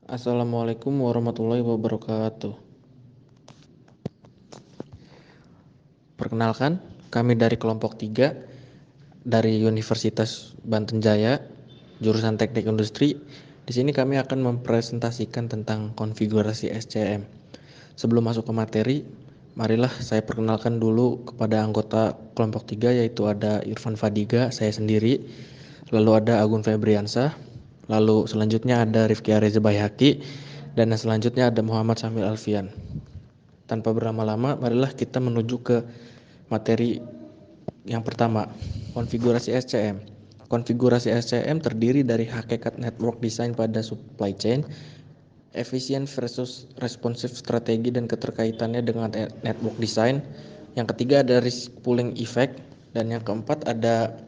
Assalamualaikum warahmatullahi wabarakatuh. Perkenalkan, kami dari kelompok 3 dari Universitas Banten Jaya, jurusan Teknik Industri. Di sini kami akan mempresentasikan tentang konfigurasi SCM. Sebelum masuk ke materi, marilah saya perkenalkan dulu kepada anggota kelompok 3, yaitu ada Irfan Fadiga, saya sendiri, lalu ada Agun Febriansah, lalu selanjutnya ada Rifki Areza Bayhaqi, dan selanjutnya ada Muhammad Samil Alfian. Tanpa berlama-lama, marilah kita menuju ke materi yang pertama, konfigurasi SCM. Konfigurasi SCM terdiri dari hakikat network design pada supply chain, efisien versus responsive strategi dan keterkaitannya dengan network design. Yang ketiga ada risk pooling effect, dan yang keempat ada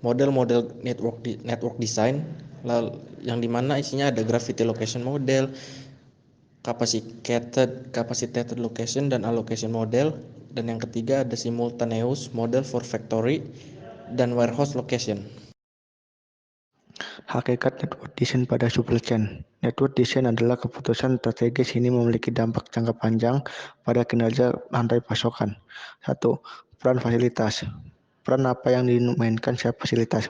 model-model network design, yang dimana isinya ada gravity location model, capacitated location dan allocation model, dan yang ketiga ada simultaneous model for factory dan warehouse location. Hakikat network design pada supply chain. Network design adalah keputusan strategis ini memiliki dampak jangka panjang pada kinerja rantai pasokan. 1. Peran fasilitas. Peran apa yang dimainkan setiap fasilitas.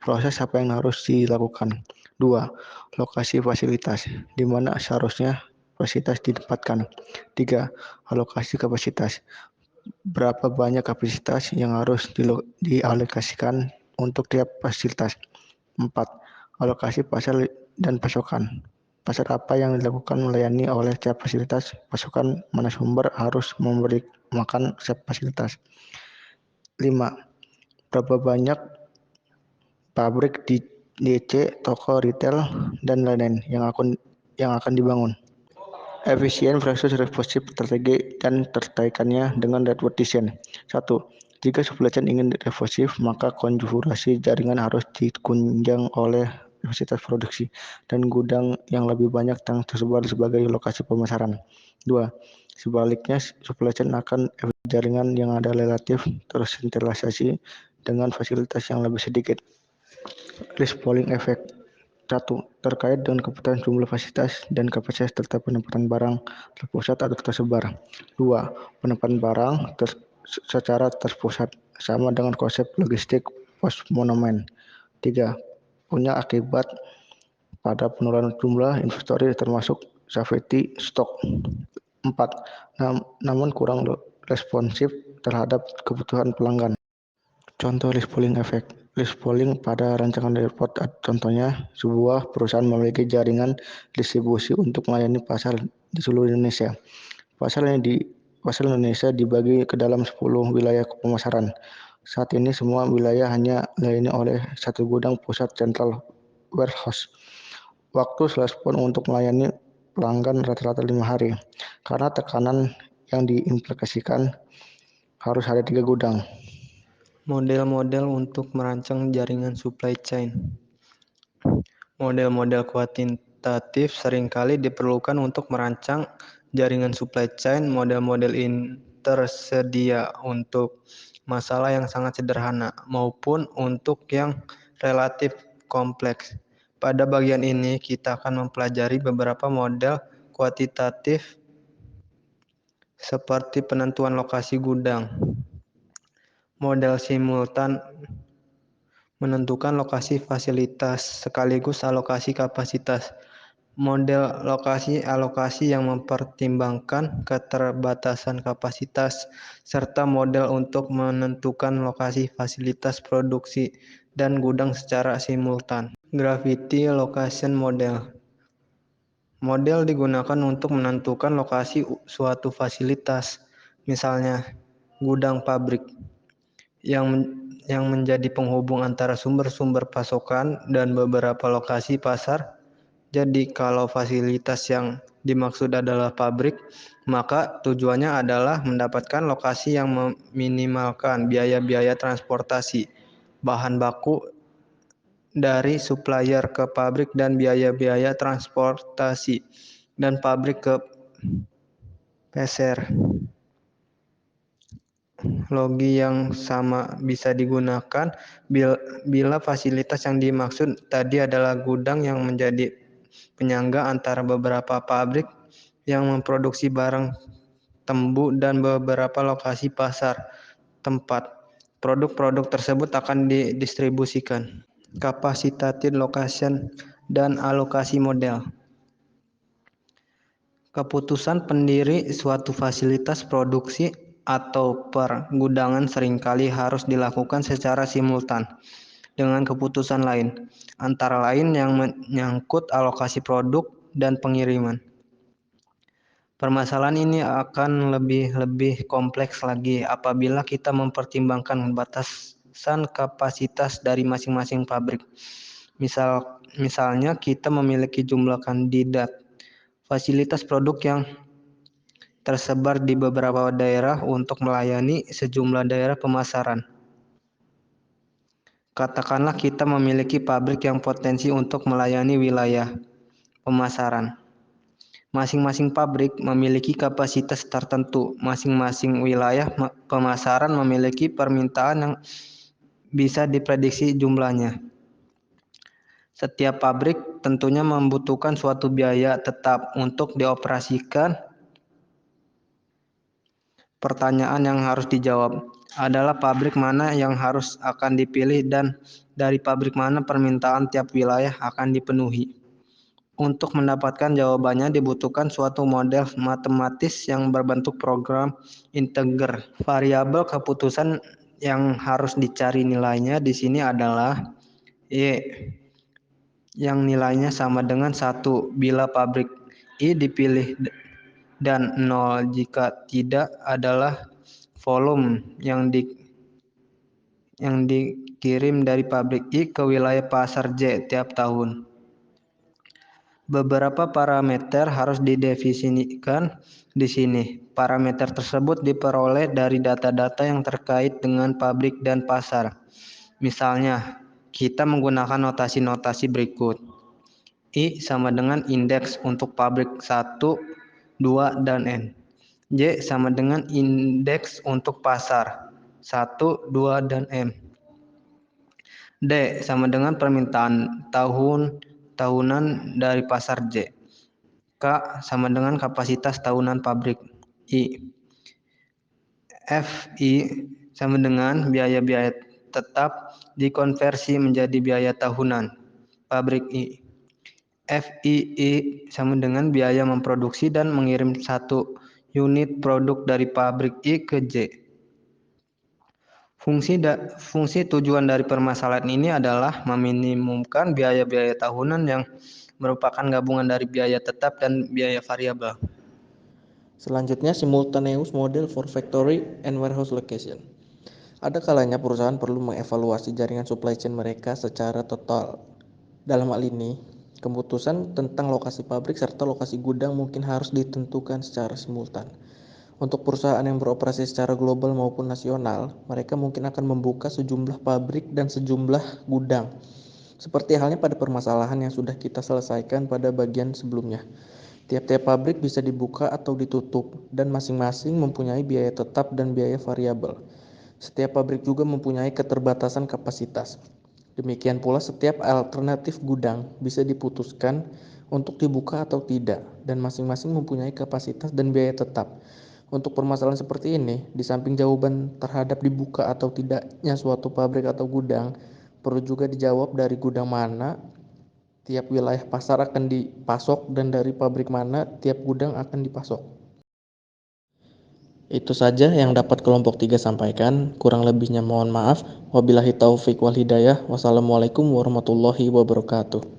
Proses apa yang harus dilakukan. 2. Lokasi fasilitas, di mana seharusnya fasilitas ditempatkan. 3. Alokasi kapasitas. Berapa banyak kapasitas yang harus dialokasikan untuk tiap fasilitas. 4. Alokasi pasar dan pasokan. Pasar apa yang dilakukan melayani oleh setiap fasilitas, pasokan mana sumber harus memberi makan setiap fasilitas. 5. Berapa banyak pabrik di DC, toko retail, dan lain-lain yang akan dibangun. Efisien versus responsive strategi dan terkaitannya dengan network design. 1. Jika supply chain ingin responsif, maka konfigurasi jaringan harus ditunjang oleh kapasitas produksi dan gudang yang lebih banyak yang tersebar sebagai lokasi pemasaran. 2. Sebaliknya, supply chain akan jaringan yang ada relatif tersentralisasi dengan fasilitas yang lebih sedikit. Risk pooling effect. 1. Terkait dengan kebutuhan jumlah fasilitas dan kapasitas serta penempatan barang terpusat atau tersebar. 2. Penempatan barang secara terpusat sama dengan konsep logistik pos monumen. 3. Punya akibat pada penurunan jumlah inventory termasuk safety stock. 4. Namun kurang responsif terhadap kebutuhan pelanggan. Contoh risk pooling effect. Risk pooling pada rancangan depot, contohnya sebuah perusahaan memiliki jaringan distribusi untuk melayani pasar di seluruh Indonesia. Pasar Indonesia dibagi ke dalam 10 wilayah pemasaran. Saat ini semua wilayah hanya dilayani oleh satu gudang pusat central warehouse. Waktu respon untuk melayani pelanggan rata-rata 5 hari. Karena tekanan yang diimplikasikan harus ada 3 gudang. Model-model untuk merancang jaringan supply chain. Model-model kuantitatif seringkali diperlukan untuk merancang jaringan supply chain. Model-model ini tersedia untuk masalah yang sangat sederhana maupun untuk yang relatif kompleks. Pada bagian ini kita akan mempelajari beberapa model kuantitatif seperti penentuan lokasi gudang. Model simultan menentukan lokasi fasilitas sekaligus alokasi kapasitas. Model lokasi alokasi yang mempertimbangkan keterbatasan kapasitas, serta model untuk menentukan lokasi fasilitas produksi dan gudang secara simultan. Gravity location model. Model digunakan untuk menentukan lokasi suatu fasilitas, misalnya gudang pabrik, yang menjadi penghubung antara sumber-sumber pasokan dan beberapa lokasi pasar. Jadi kalau fasilitas yang dimaksud adalah pabrik, maka tujuannya adalah mendapatkan lokasi yang meminimalkan biaya-biaya transportasi bahan baku dari supplier ke pabrik dan biaya-biaya transportasi dan pabrik ke peser. Logi yang sama bisa digunakan bila fasilitas yang dimaksud tadi adalah gudang yang menjadi penyangga antara beberapa pabrik yang memproduksi barang tembu dan beberapa lokasi pasar tempat produk-produk tersebut akan didistribusikan. Capacitated location dan alokasi model. Keputusan pendiri suatu fasilitas produksi atau pergudangan seringkali harus dilakukan secara simultan dengan keputusan lain, antara lain yang menyangkut alokasi produk dan pengiriman. Permasalahan ini akan lebih kompleks lagi apabila kita mempertimbangkan batasan kapasitas dari masing-masing pabrik. Misalnya kita memiliki jumlah kandidat fasilitas produk yang tersebar di beberapa daerah untuk melayani sejumlah daerah pemasaran. Katakanlah kita memiliki pabrik yang potensi untuk melayani wilayah pemasaran. Masing-masing pabrik memiliki kapasitas tertentu. Masing-masing wilayah pemasaran memiliki permintaan yang bisa diprediksi jumlahnya. Setiap pabrik tentunya membutuhkan suatu biaya tetap untuk dioperasikan. Pertanyaan yang harus dijawab adalah pabrik mana yang harus akan dipilih dan dari pabrik mana permintaan tiap wilayah akan dipenuhi. Untuk mendapatkan jawabannya dibutuhkan suatu model matematis yang berbentuk program integer. Variabel keputusan yang harus dicari nilainya di sini adalah Y yang nilainya sama dengan 1 bila pabrik I dipilih dan 0 jika tidak adalah volume yang dikirim dari pabrik I ke wilayah pasar J tiap tahun. Beberapa parameter harus didefinisikan di sini. Parameter tersebut diperoleh dari data-data yang terkait dengan pabrik dan pasar. Misalnya, kita menggunakan notasi-notasi berikut. I sama dengan indeks untuk pabrik 1, 2, dan N. J sama dengan indeks untuk pasar 1, 2, dan M. D sama dengan permintaan tahunan dari pasar J. K sama dengan kapasitas tahunan pabrik I. FI sama dengan biaya-biaya tetap dikonversi menjadi biaya tahunan pabrik I. FII sama dengan biaya memproduksi dan mengirim 1 unit produk dari pabrik I ke J. Fungsi tujuan dari permasalahan ini adalah meminimumkan biaya-biaya tahunan yang merupakan gabungan dari biaya tetap dan biaya variabel. Selanjutnya, simultaneous model for factory and warehouse location. Ada kalanya perusahaan perlu mengevaluasi jaringan supply chain mereka secara total. Dalam hal ini, keputusan tentang lokasi pabrik serta lokasi gudang mungkin harus ditentukan secara simultan. Untuk perusahaan yang beroperasi secara global maupun nasional, mereka mungkin akan membuka sejumlah pabrik dan sejumlah gudang. Seperti halnya pada permasalahan yang sudah kita selesaikan pada bagian sebelumnya. Tiap-tiap pabrik bisa dibuka atau ditutup, dan masing-masing mempunyai biaya tetap dan biaya variabel. Setiap pabrik juga mempunyai keterbatasan kapasitas. Demikian pula setiap alternatif gudang bisa diputuskan untuk dibuka atau tidak, dan masing-masing mempunyai kapasitas dan biaya tetap. Untuk permasalahan seperti ini, di samping jawaban terhadap dibuka atau tidaknya suatu pabrik atau gudang, perlu juga dijawab dari gudang mana tiap wilayah pasar akan dipasok dan dari pabrik mana tiap gudang akan dipasok. Itu saja yang dapat kelompok 3 sampaikan, kurang lebihnya mohon maaf. Wabillahi taufik wal hidayah. Wassalamualaikum warahmatullahi wabarakatuh.